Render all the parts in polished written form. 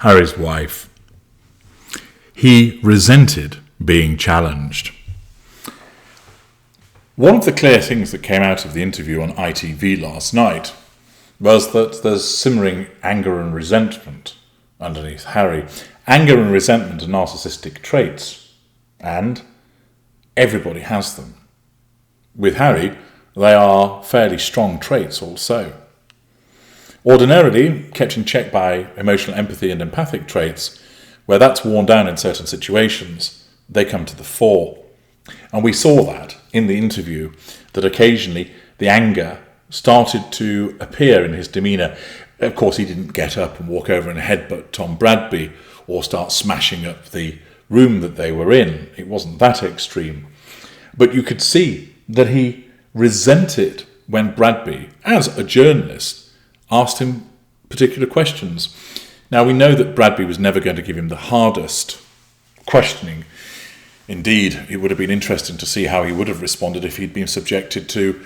Harry's wife. He resented being challenged. One of the clear things that came out of the interview on ITV last night was that there's simmering anger and resentment underneath Harry. Anger and resentment are narcissistic traits, and everybody has them. With Harry, they are fairly strong traits also. Ordinarily, kept in check by emotional empathy and empathic traits, where that's worn down in certain situations, they come to the fore. And we saw that in the interview, that occasionally the anger started to appear in his demeanour. Of course, he didn't get up and walk over and headbutt Tom Bradby or start smashing up the room that they were in. It wasn't that extreme. But you could see that he resented when Bradby, as a journalist, asked him particular questions. Now, we know that Bradby was never going to give him the hardest questioning. Indeed, it would have been interesting to see how he would have responded if he'd been subjected to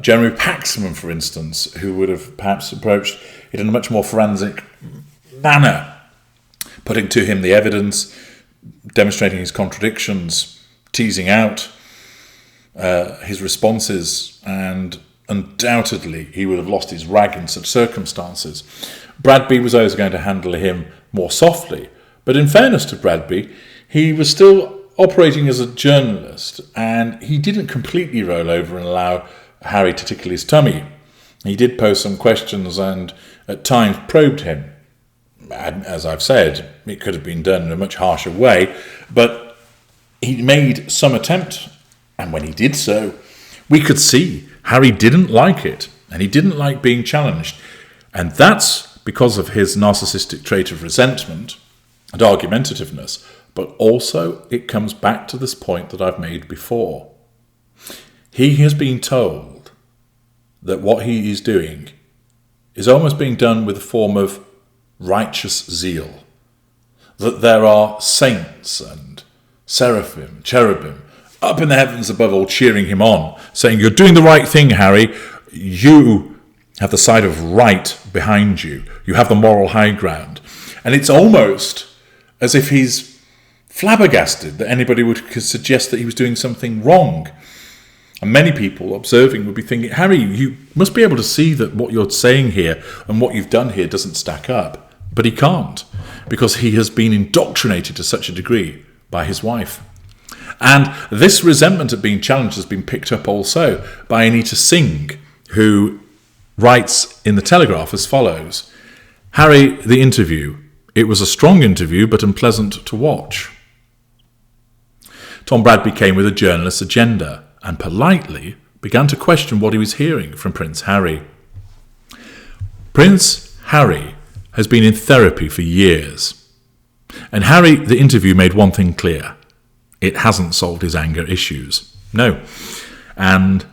Jeremy Paxman, for instance, who would have perhaps approached it in a much more forensic manner, putting to him the evidence, demonstrating his contradictions, teasing out his responses, and undoubtedly he would have lost his rag in such circumstances. Bradby was always going to handle him more softly, but in fairness to Bradby, he was still operating as a journalist, and he didn't completely roll over and allow Harry to tickle his tummy. He did pose some questions and at times probed him. And as I've said, it could have been done in a much harsher way, but he made some attempt, and when he did so, we could see Harry didn't like it, and he didn't like being challenged. And that's because of his narcissistic trait of resentment and argumentativeness, but also it comes back to this point that I've made before. He has been told that what he is doing is almost being done with a form of righteous zeal, that there are saints and seraphim, cherubim, up in the heavens above all cheering him on, saying, "You're doing the right thing, Harry. You have the side of right behind you. You have the moral high ground." And it's almost as if he's flabbergasted that anybody would suggest that he was doing something wrong. And many people observing would be thinking, "Harry, you must be able to see that what you're saying here and what you've done here doesn't stack up." But he can't, because he has been indoctrinated to such a degree by his wife. And this resentment at being challenged has been picked up also by Anita Singh, who writes in The Telegraph as follows: "Harry, the interview. It was a strong interview, but unpleasant to watch. Tom Bradby came with a journalist's agenda and politely began to question what he was hearing from Prince Harry. Prince Harry has been in therapy for years. And Harry, the interview, made one thing clear. It hasn't solved his anger issues. No. And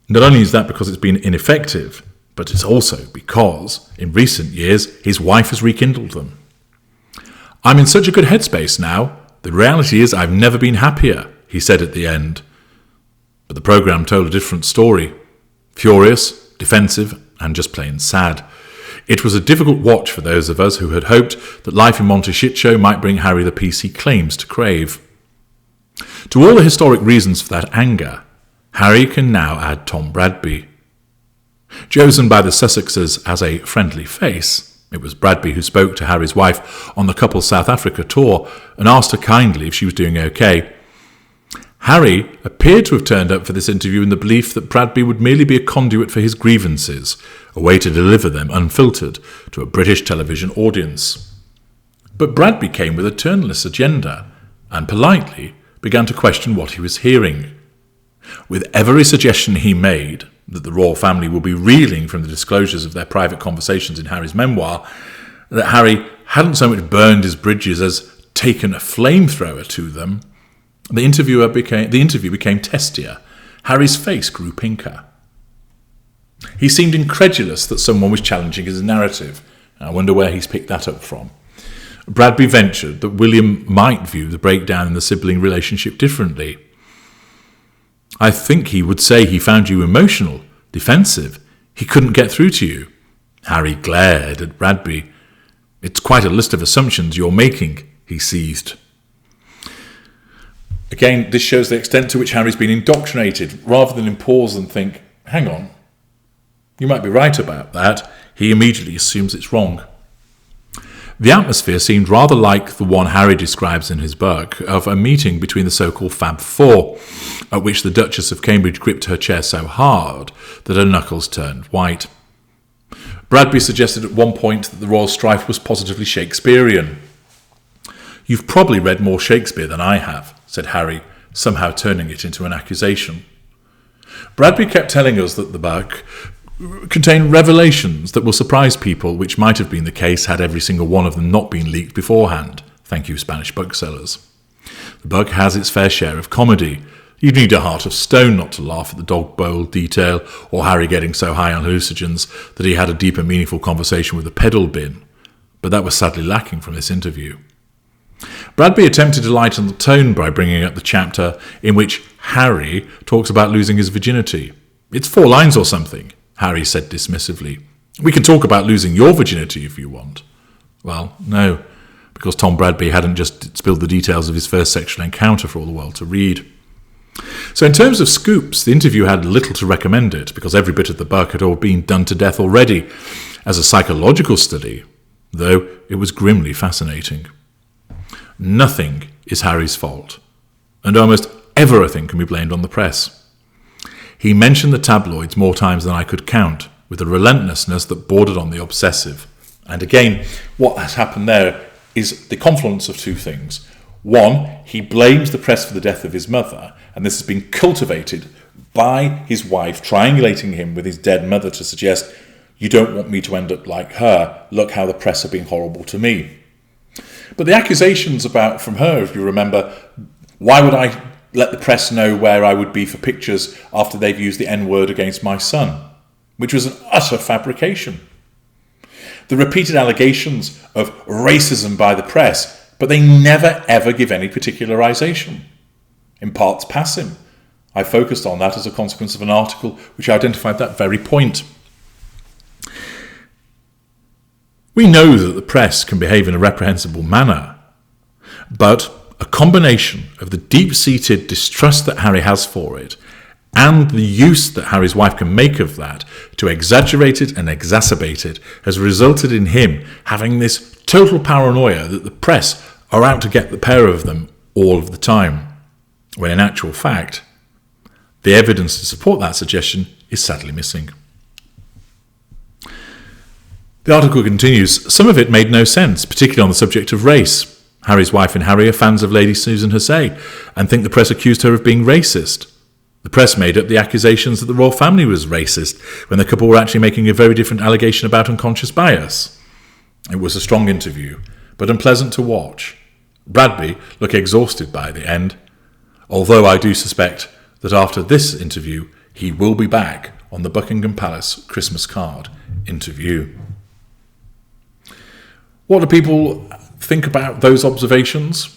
not only is that because it's been ineffective, but it's also because, in recent years, his wife has rekindled them. I'm in such a good headspace now. The reality is I've never been happier," he said at the end. But the programme told a different story. Furious, defensive, and just plain sad. It was a difficult watch for those of us who had hoped that life in Monte Shitshow might bring Harry the peace he claims to crave. To all the historic reasons for that anger, Harry can now add Tom Bradby. Chosen by the Sussexes as a friendly face, it was Bradby who spoke to Harry's wife on the couple's South Africa tour and asked her kindly if she was doing okay. Harry appeared to have turned up for this interview in the belief that Bradby would merely be a conduit for his grievances, a way to deliver them unfiltered to a British television audience. But Bradby came with a journalist's agenda and politely began to question what he was hearing. With every suggestion he made that the royal family will be reeling from the disclosures of their private conversations in Harry's memoir, that Harry hadn't so much burned his bridges as taken a flamethrower to them, the interview became testier. Harry's face grew pinker. He seemed incredulous that someone was challenging his narrative. I wonder where he's picked that up from. Bradby ventured that William might view the breakdown in the sibling relationship differently. I think he would say he found you emotional, defensive. He couldn't get through to you. Harry glared at Bradby. It's quite a list of assumptions you're making, he seethed. Again, this shows the extent to which Harry's been indoctrinated. Rather than pause and think, hang on, you might be right about that, he immediately assumes it's wrong. The atmosphere seemed rather like the one Harry describes in his book of a meeting between the so-called Fab Four, at which the Duchess of Cambridge gripped her chair so hard that her knuckles turned white. Bradby suggested at one point that the royal strife was positively Shakespearean. "You've probably read more Shakespeare than I have," said Harry, somehow turning it into an accusation. Bradby kept telling us that the book contained revelations that will surprise people, which might have been the case had every single one of them not been leaked beforehand. Thank you, Spanish booksellers. The book has its fair share of comedy. You'd need a heart of stone not to laugh at the dog bowl detail, or Harry getting so high on hallucinogens that he had a deep and meaningful conversation with a pedal bin. But that was sadly lacking from this interview. Bradby attempted to lighten the tone by bringing up the chapter in which Harry talks about losing his virginity. "It's 4 lines or something," Harry said dismissively. "We can talk about losing your virginity if you want." Well, no, because Tom Bradby hadn't just spilled the details of his first sexual encounter for all the world to read. So in terms of scoops, the interview had little to recommend it, because every bit of the book had all been done to death already. As a psychological study, though, it was grimly fascinating. Nothing is Harry's fault, and almost everything can be blamed on the press. He mentioned the tabloids more times than I could count, with a relentlessness that bordered on the obsessive. And again, what has happened there is the confluence of 2 things. One, he blames the press for the death of his mother, and this has been cultivated by his wife triangulating him with his dead mother to suggest, "You don't want me to end up like her, look how the press have been horrible to me." But the accusations from her, if you remember, why would I let the press know where I would be for pictures after they've used the N-word against my son? Which was an utter fabrication. The repeated allegations of racism by the press, but they never ever give any particularisation. In parts passing. I focused on that as a consequence of an article which identified that very point. We know that the press can behave in a reprehensible manner, but a combination of the deep-seated distrust that Harry has for it and the use that Harry's wife can make of that to exaggerate it and exacerbate it has resulted in him having this total paranoia that the press are out to get the pair of them all of the time, when in actual fact, the evidence to support that suggestion is sadly missing. The article continues, "Some of it made no sense, particularly on the subject of race. Harry's wife and Harry are fans of Lady Susan Hussey and think the press accused her of being racist. The press made up the accusations that the royal family was racist when the couple were actually making a very different allegation about unconscious bias. It was a strong interview, but unpleasant to watch. Bradby looked exhausted by the end, although I do suspect that after this interview he will be back on the Buckingham Palace Christmas card interview." What do people think about those observations?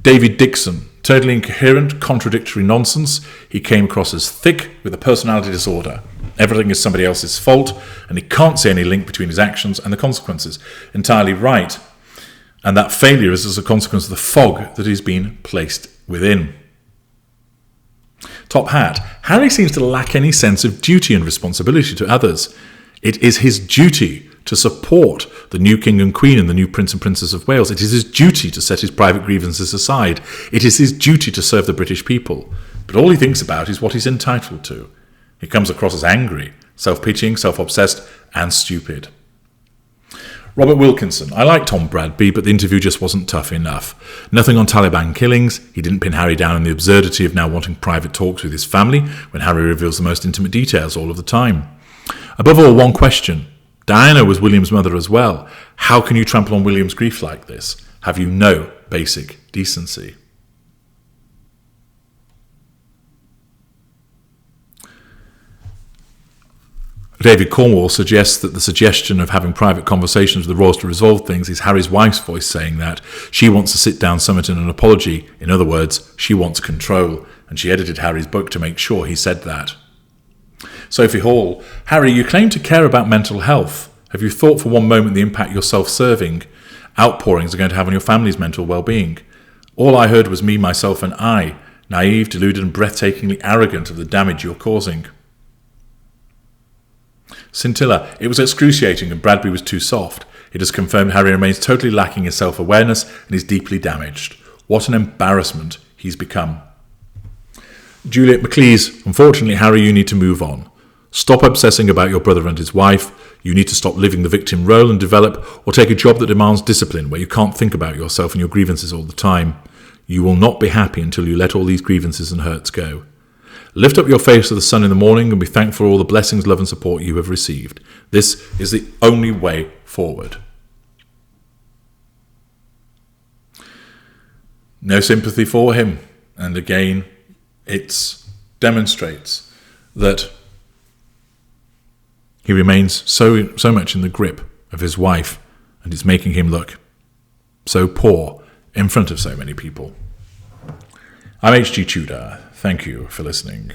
David Dixon, totally incoherent, contradictory nonsense. He came across as thick with a personality disorder. Everything is somebody else's fault, and he can't see any link between his actions and the consequences. Entirely right. And that failure is as a consequence of the fog that he's been placed within. Top hat. Harry seems to lack any sense of duty and responsibility to others. It is his duty to support the new King and Queen and the new Prince and Princess of Wales. It is his duty to set his private grievances aside. It is his duty to serve the British people. But all he thinks about is what he's entitled to. He comes across as angry, self-pitying, self-obsessed, and stupid. Robert Wilkinson. I like Tom Bradby, but the interview just wasn't tough enough. Nothing on Taliban killings. He didn't pin Harry down on the absurdity of now wanting private talks with his family when Harry reveals the most intimate details all of the time. Above all, one question. Diana was William's mother as well. How can you trample on William's grief like this? Have you no basic decency? David Cornwall suggests that the suggestion of having private conversations with the royals to resolve things is Harry's wife's voice saying that. She wants a sit-down summit and an apology. In other words, she wants control, and she edited Harry's book to make sure he said that. Sophie Hall. Harry, you claim to care about mental health. Have you thought for one moment the impact your self-serving outpourings are going to have on your family's mental well-being? All I heard was me, myself, and I, naive, deluded, and breathtakingly arrogant of the damage you're causing. Scintilla, it was excruciating and Bradbury was too soft. It has confirmed Harry remains totally lacking in self-awareness and is deeply damaged. What an embarrassment he's become. Juliet McLeese, unfortunately, Harry, you need to move on. Stop obsessing about your brother and his wife. You need to stop living the victim role and develop or take a job that demands discipline where you can't think about yourself and your grievances all the time. You will not be happy until you let all these grievances and hurts go. Lift up your face to the sun in the morning and be thankful for all the blessings, love and support you have received. This is the only way forward. No sympathy for him. And again, it demonstrates that he remains so much in the grip of his wife, and it's making him look so poor in front of so many people. I'm H.G. Tudor. Thank you for listening.